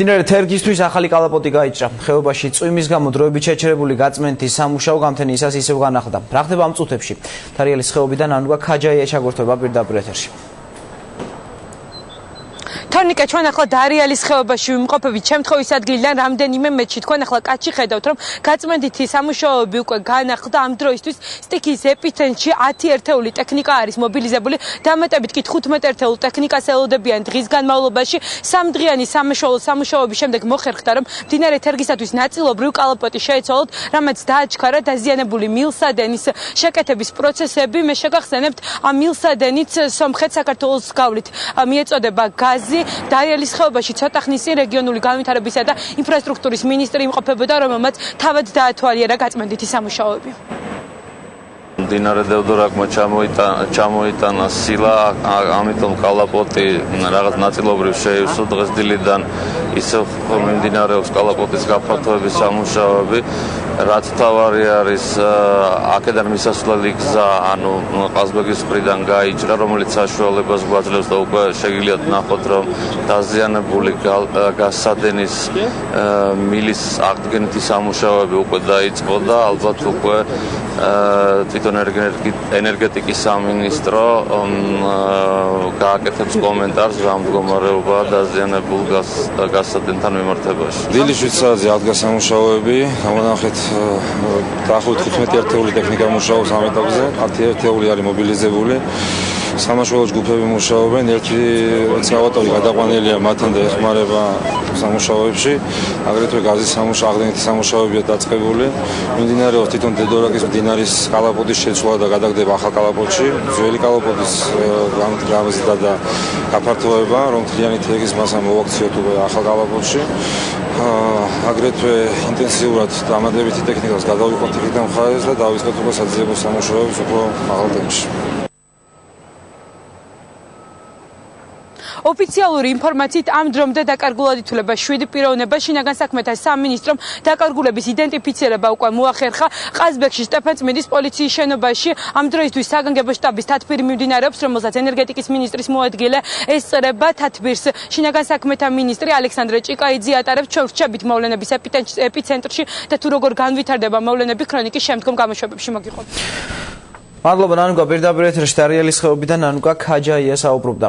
მდინარე თერგისთვის ახალი კალაპოტი გაიჭრა. ხეობაში წვიმის გამო დროებით შეჩერებული გაწმენდის სამუშაო გამთენი ისას ისევ განახლდა. რა ხდება ამ წუთებში? თარიელის ხეობიდან ანუგა ქაჯაია ჩაგორთვება პირდაპირ ეთერში. თორნიკე, ჩვენ ახლა დარიალის ხეობაში ვიმყოფებით. შემთხვევის ადგილიდან რამდენიმე მეტრში. თქვენ ახლა კაცში ხედავთ, რომ გაწმენდითი სამუშაოები უკვე განახლდა. ამ დროისთვის სტიქიის ეპიცენტრში 10 ერთეული ტექნიკა არის მობილიზებული. დამატებით კი 15 ერთეულ ტექნიკას ელოდებიან დღის განმავლობაში. სამდღიანი სამუშაოების შემდეგ მოხერხდა, რომ მდინარე თერგისათვის ნაწილობრივ კალაპოტი შეეცვალოთ, რამაც დააჩქარა დაზიანებული მილსადენის შეკეთების პროცესები. მე შეგახსენებთ, ამ მილსადენით სომხეთ საქართველოს გავლით მიეწოდება გაზი. დარიალის ხეობაში ცოტა ხნის წინ რეგიონული განვითარებისა და ინფრასტრუქტურის მინისტრი იმყოფებოდა, რომელმაც თავად დაათვალიერა გაწმენდითი სამუშაოები. მდინარე დევდორაკმა ჩამოიტანა სილა, ამიტომ კალაპოტი რაღაც ნაწილობრივ შეივსო. დღეს დილიდან ისევ მიმდინარეობს კალაპოტის გაფართოების სამუშაოები. რაც თავარი არის, აქედან მისასვლელი გზა, ანუ ყაზბეგის მხრიდან გაიჭრა, რომელიც საშუალებას გვაძლევს და უკვე შეგიძლიათ ნახოთ, რომ დაზიანებული გასადენის მილის აღდგენითი სამუშაოები უკვე დაიწყო და ალბათ უკვე თვითონ ენერგეტიკის სამინისტრო გააკეთებს კომენტარს რა მდგომარეობაა დაზიანებულ გასადენთან მიმართებაში. დილის 7 საათზე აღდგა სამუშაოები, გამონახეთ დაახლოებით 15 ერთეული ტექნიკა მუშაობს ამ ეტაპზე, 10 ერთეული არის მობილიზებული. სამაშველო ჯგუფები მუშაობენ, ერთი ექსკავატორი გადაყვანილია მათთან და ეხმარება სამუშაოებში. აგრეთვე გაზის აღდგენითი სამუშაოებია დაწყებული. მიმდინარეობს თვითონ დედორაკის მდინარის კალაპოტის შეცვლა და გადაგდება ახალ კალაპოტში. ძველი კალაპოტის გამზრდა და გაფართოება, რომ მთლიანი თერგის მასა მოვაქციოთ ახალ კალაპოტში. აგრეთვე ინტენსიურად დამატებითი ტექნიკას გადავიყვანთ იქიდან მხარეს და დავიწყოთ უკვე საძიებო სამუშაოებს უფრო მაღალ დონეში. ოფიციალური ინფორმაციით ამ დრომდე დაკარგულად ითვლება 7 პიროვნება. შინაგან საქმეთა სამინისტრომ დაკარგულების იდენტიფიცირება უკვე მოახერხა. ყაზბეგში სტეფანწმინდის პოლიციის შენობაში ამ დროისთვის საგანგებო შტაბის თათბირი მიმდინარეობს, რომელსაც ენერგეტიკის მინისტრის მოადგილე ესწრება. თათბირს შინაგან საქმეთა მინისტრი ალექსანდრე ჭიკაიძე ატარებს. ჩვენ ვრჩებით მოვლენების ეპიცენტრში და თუ როგორ განვითარდება მოვლენები ქრონიკის შემდგომ გამოშვებებში მოგიყვებით. მადლობა ნანუკა, პირდაპირ ეთერში დარიალის ხეობიდან ნანუკა ქაჯაია საუბრობდა.